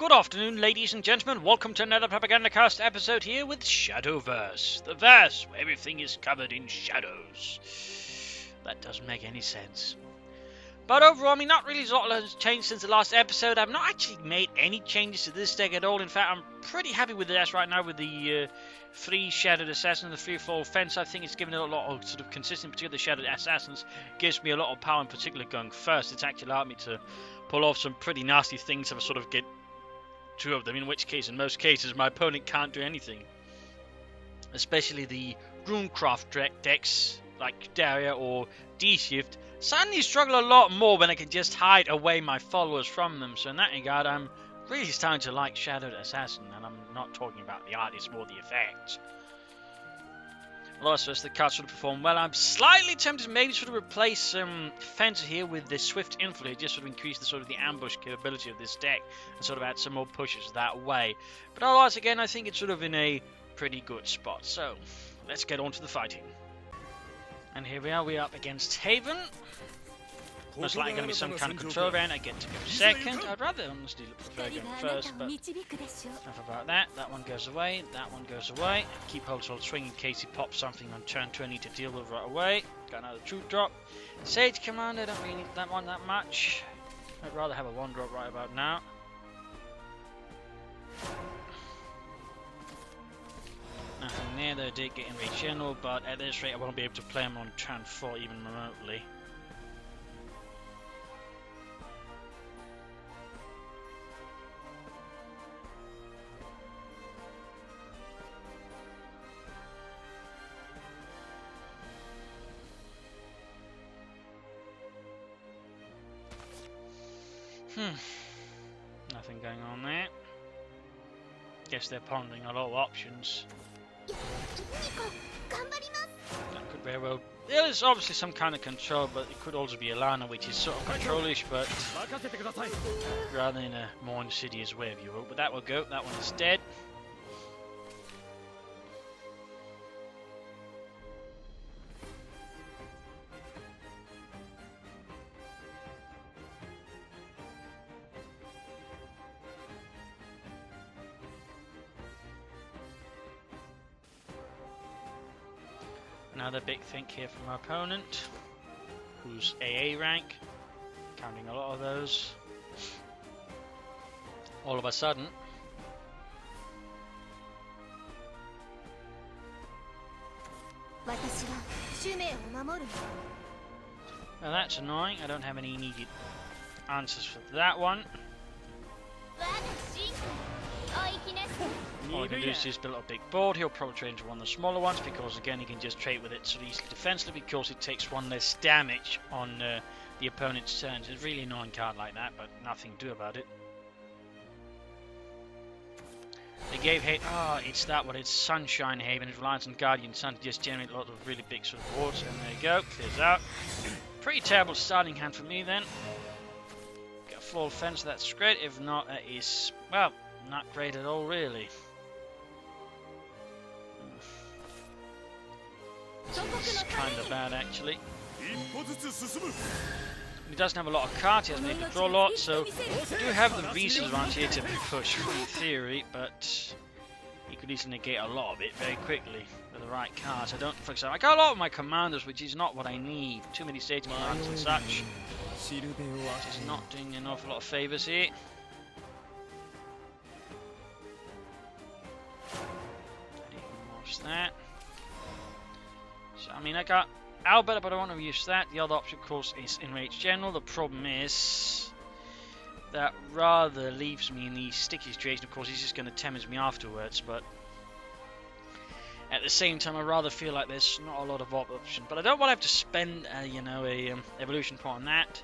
Good afternoon, ladies and gentlemen. Welcome to another Propagandacast episode here with Shadowverse. The verse where everything is covered in shadows. That doesn't make any sense. But overall, I mean, not really a lot has changed since the last episode. I've not actually made any changes to this deck at all. In fact, I'm pretty happy with this right now with the 3 Shadowed Assassins and the 3 Full Fence. I think it's given it a lot of sort of consistency. Particularly the Shadowed Assassins gives me a lot of power, in particular going first. It's actually allowed me to pull off some pretty nasty things if I sort of get 2 of them, in which case, in most cases, my opponent can't do anything. Especially the Runecraft decks, like Daria or D-Shift, suddenly struggle a lot more when I can just hide away my followers from them. So in that regard, I'm really starting to like Shadowed Assassin, and I'm not talking about the art, it's more the effect. Also, as the cards sort of perform well, I'm slightly tempted to maybe sort of replace Fence here with the Swift Infiltrate, just sort of increase the sort of the ambush capability of this deck, and sort of add some more pushes that way. But otherwise, again, I think it's sort of in a pretty good spot. So, let's get on to the fighting. And here we are up against Haven. Most likely going to be some kind of control round. I get to go second. I'd rather honestly prefer going first, but enough about that. That one goes away. That one goes away. Keep hold of swing in case he pops something on turn 2 I need to deal with right away. Got another 2-drop. Sage Command, I don't really need that one that much. I'd rather have a 1-drop right about now. Nothing there, though I did get in range general, but at this rate I won't be able to play him on turn 4 even remotely. Nothing going on there. Guess they're pondering a lot of options. That could very well. There's obviously some kind of control, but it could also be Alana, which is sort of control-ish, but rather in a more insidious way, if you will. But that will go. That one is dead. Another big think here from our opponent, who's AA rank, counting a lot of those. All of a sudden, now that's annoying. I don't have any immediate answers for that one. All he can do is just build a big board. He'll probably trade into one of the smaller ones because again he can just trade with it so easily defensively because it takes 1 less damage on the opponent's turns. It's a really annoying card like that, but nothing to do about it. They gave Haven, it's that one, it's Sunshine Haven, it's Reliance on Guardian Sun to just generate a lot of really big sort of boards, and there you go, clears out. Pretty terrible starting hand for me then. Get a full fence, that's great. If not, that is, well, not great at all, This is kind of bad, actually. He doesn't have a lot of cards, he hasn't able to draw a lot, so we do have the resources around here to push in theory, but he could easily negate a lot of it very quickly with the right cards. I don't, for example, I got a lot of my commanders, which is not what I need. Too many stage commands and such. Just not doing an awful lot of favours here. That. So, I mean, I got Albert, but I want to use that. The other option, of course, is Enraged General. The problem is that rather leaves me in the sticky situation. Of course, he's just going to temish me afterwards, but at the same time, I rather feel like there's not a lot of option. But I don't want to have to spend, a evolution point on that,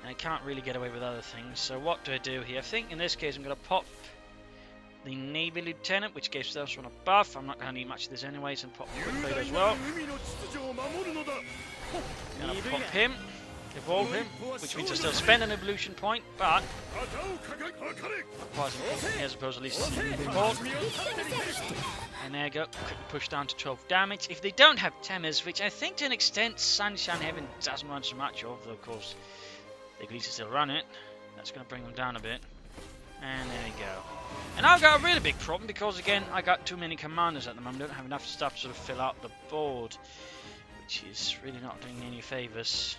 and I can't really get away with other things. So, what do I do here? I think in this case, I'm going to pop the Navy Lieutenant, which gives this one a buff. I'm not going to need much of this anyways, and pop the Quick Blade as well. Gonna pop him, evolve him, which means I still spend an evolution point, but I suppose at least evolve. And there you go, quickly push down to 12 damage. If they don't have Temers, which I think to an extent Sunshine Heaven doesn't run so much of, though of course they can at least still run it. That's going to bring them down a bit. And there we go. And I've got a really big problem because, again, I got too many commanders at the moment. I don't have enough stuff to sort of fill out the board, which is really not doing any favours.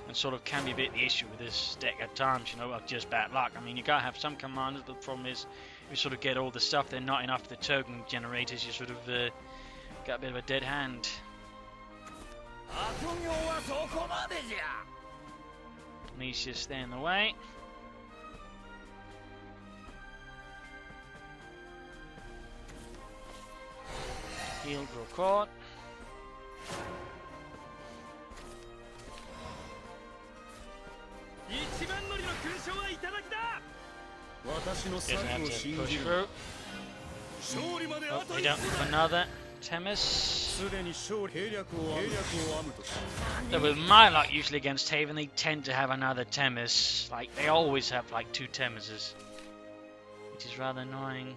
And sort of can be a bit the issue with this deck at times, you know, of just bad luck. I mean, you gotta have some commanders, but the problem is, you sort of get all the stuff, they're not enough for the token generators, you sort of got a bit of a dead hand. He's just there in the way. Heal, draw card. Guess I have to push through. Oh, they don't have another Themis. So with my luck, usually against Haven, they tend to have another Themis. Like, they always have like 2 Themises, which is rather annoying.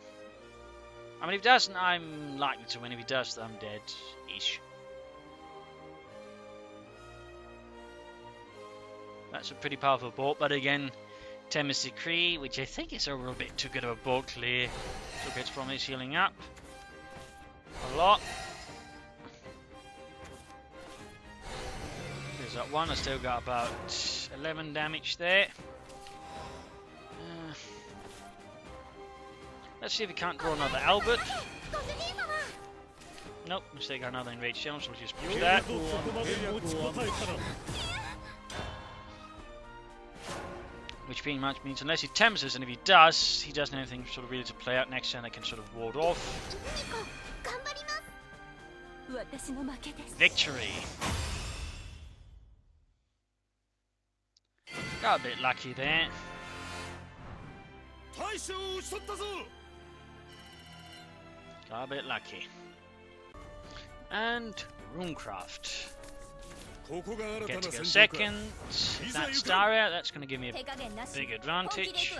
I mean, if he doesn't, I'm likely to win. If he does, I'm dead-ish. That's a pretty powerful board, but again, Themis Decree, which I think is over a bit too good of a board clear. Took its promise healing up a lot. There's that one. I still got about 11 damage there. Let's see if we can't draw another Albert. Nope, mistake, got another Enraged Shell, so we'll just push that. Which pretty much means unless he tempts us, and if he doesn't have anything sort of really to play out next turn that can sort of ward off. Victory! Got a bit lucky there. Got a bit lucky. And Runecraft. Get to go second. If that star out, that's going to give me a big advantage.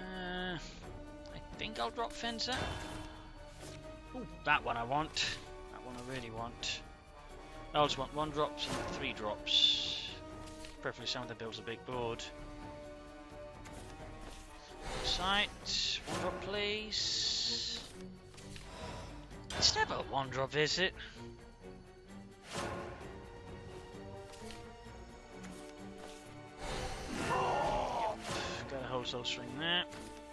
I think I'll drop Fencer. Ooh, that one I want. That one I really want. I also want 1 drops and 3 drops. Preferably someone that builds a big board. Sight. 1 drop, please. It's never a 1 drop, is it? Got a wholesale string there.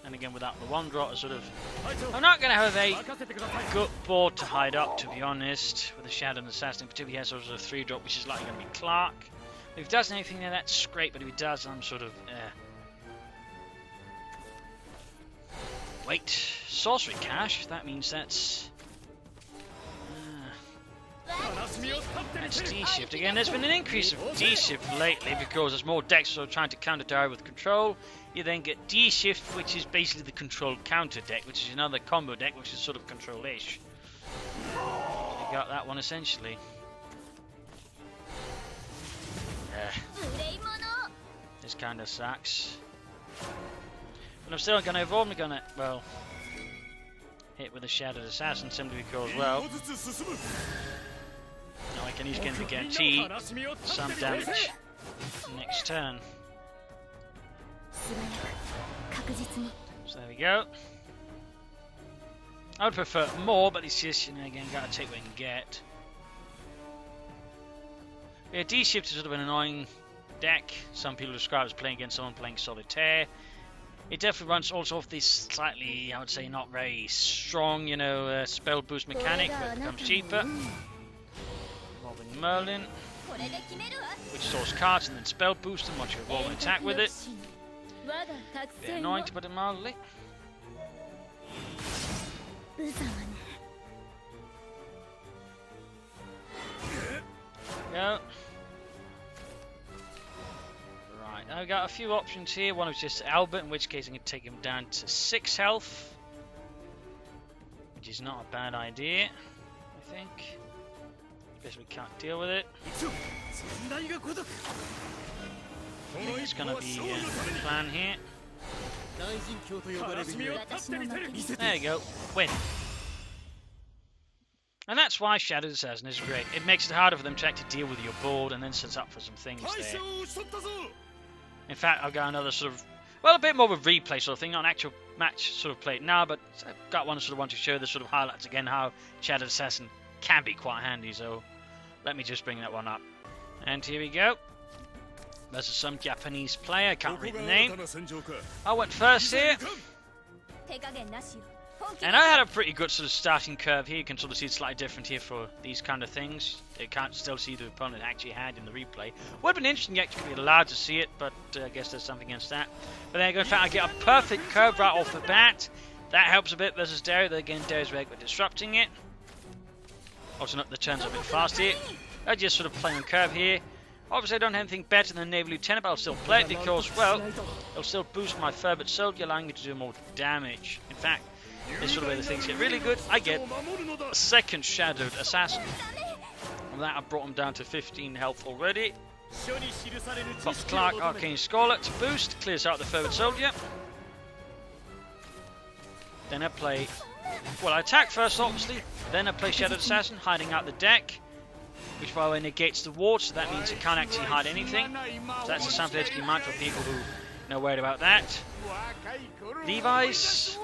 And again, without the 1 drop, I'm not going to have a good board to hide up, to be honest, with a Shadow and Assassin. Particularly, he has sort of a 3 drop, which is likely going to be Clark. If he does anything there, that's great, but if he does, I'm sort of. Wait, Sorcery Cache? That means that's. That's D-Shift again. There's been an increase of D-Shift lately because there's more decks sort of trying to counter Tower with Control. You then get D-Shift, which is basically the Control counter deck, which is another combo deck, which is sort of Control-ish. You got that one essentially. This kind of sucks. But I'm still going to evolve. I'm going to, well, hit with a Shadowed Assassin simply because, well, now I can use again to guarantee some damage next turn. So there we go. I would prefer more, but it's just, you know, again, gotta take what you can get. Yeah, D-Shift is sort of an annoying deck. Some people describe it as playing against someone playing Solitaire. It definitely runs also off this slightly, I would say, not very strong, you know, spell boost mechanic, but it becomes cheaper. Involving Merlin, which stores cards and then spell boost them once you evolve and attack with it. Bit annoying to put it mildly. Go. Right, I've got a few options here. One is just Albert, in which case I can take him down to 6 health, which is not a bad idea, I think. Guess we can't deal with it. It's gonna be the plan here. There you go, win. And that's why Shadowed Assassin is great. It makes it harder for them to actually deal with your board and then sets up for some things there. In fact, I've got another sort of, well, a bit more of a replay sort of thing, not an actual match sort of played now, but I've got one sort of want to show the sort of highlights again, how Shadow Assassin can be quite handy, so let me just bring that one up. And here we go. There's some Japanese player, I can't read the name. I went first here. And I had a pretty good sort of starting curve here. You can sort of see it's slightly different here for these kind of things. You can't still see the opponent actually had in the replay. Would have been interesting actually to be allowed to see it, but I guess there's something against that. But there you go. In fact, I get a perfect curve right off the bat. That helps a bit versus Dario. Again, Dario's very good at disrupting it. Also, not the turns a bit fast here. I just sort of play on curve here. Obviously, I don't have anything better than Naval Lieutenant, but I'll still play it because, well, it'll still boost my Ferbert Soldier, allowing me to do more damage. In fact, this is sort of where the things get really good. I get a second Shadowed Assassin. And that, I've brought him down to 15 health already. Pops Clark, Arcane Scarlet to boost, clears out the Ferbert Soldier. Then I play, well, I attack first, obviously. Then I play Shadowed Assassin, hiding out the deck. Which, by the way, negates the ward, so that means it can't actually hide anything. So that's a something to keep in mind for people who are worried about that. Levi's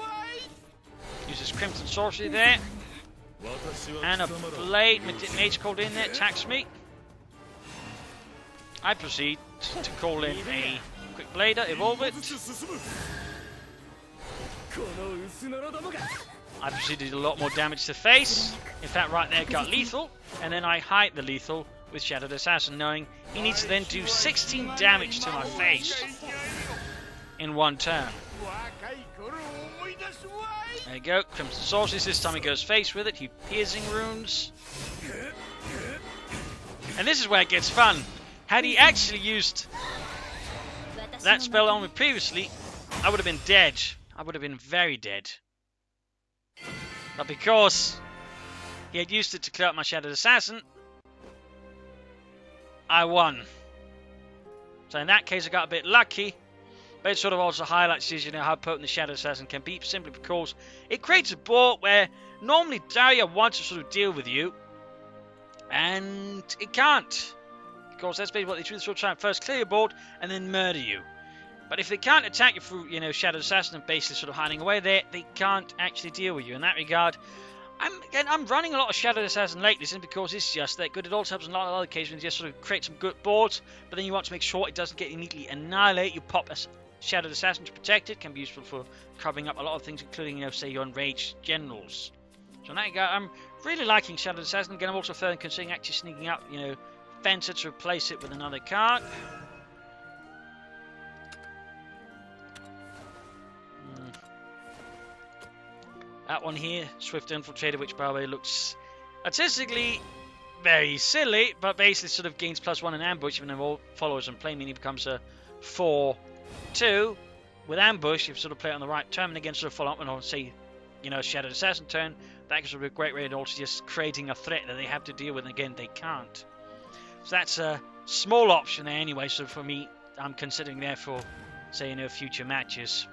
uses Crimson Sorcery there. And a Blade Mage called in there, attacks me. I proceed to call in a Quick Blader, evolve it. I proceed to do a lot more damage to face. In fact, right there got lethal. And then I hide the lethal with Shadowed Assassin, knowing he needs to then do 16 damage to my face in one turn. There you go, Crimson Sorcery. This time he goes face with it. He Piercing Runes. And this is where it gets fun. Had he actually used that spell on me previously, I would have been dead. I would have been very dead. But because he had used it to clear out my Shadowed Assassin, I won. So in that case, I got a bit lucky. But it sort of also highlights, you know, how potent the Shadowed Assassin can be, simply because it creates a board where normally Dario wants to sort of deal with you, and it can't. Because that's basically what they do. They sort of try and first clear your board and then murder you. But if they can't attack you through, you know, Shadowed Assassin and basically sort of hiding away there, they can't actually deal with you. In that regard, I'm running a lot of Shadowed Assassin lately simply because it's just that good. It also helps in a lot of other occasions when you just sort of create some good boards, but then you want to make sure it doesn't get immediately annihilated. You pop a Shadowed Assassin to protect it. Can be useful for covering up a lot of things, including, you know, say your enraged generals. So in that regard, I'm really liking Shadowed Assassin. Again, I'm also further considering actually sneaking out, you know, Fencer to replace it with another card. That one here, Swift Infiltrator, which by the way looks artistically very silly, but basically sort of gains +1 in ambush when all followers and play, meaning he becomes a 4/2 with ambush if you sort of play it on the right turn, and again sort of follow up on, say, you know, Shadowed Assassin turn. That could be a great way of also just creating a threat that they have to deal with, and again they can't. So that's a small option there anyway, so for me, I'm considering there for, say, you know, future matches.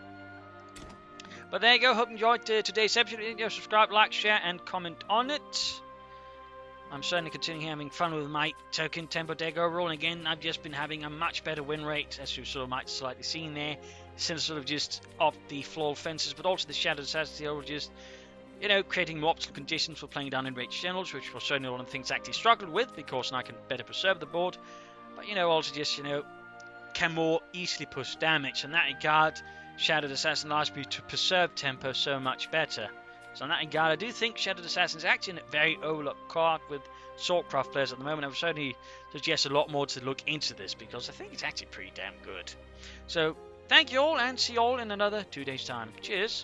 But there you go, hope you enjoyed today's episode. You know, subscribe, like, share, and comment on it. I'm certainly continuing having fun with my token tempo deck overall, and again, I've just been having a much better win rate, as you sort of might slightly seen there, since sort of just off the floor fences, but also the Shadowed Assassin, or just, you know, creating more optimal conditions for playing down enraged generals, which was certainly one of the things I actually struggled with, because now I can better preserve the board, but, you know, also just, you know, can more easily push damage. In that regard, Shadowed Assassin allows me to preserve tempo so much better. So in that regard, I do think Shadowed Assassin is actually a very overlooked card with Swordcraft players at the moment. I would certainly suggest a lot more to look into this, because I think it's actually pretty damn good. So, thank you all, and see you all in another 2 days' time. Cheers!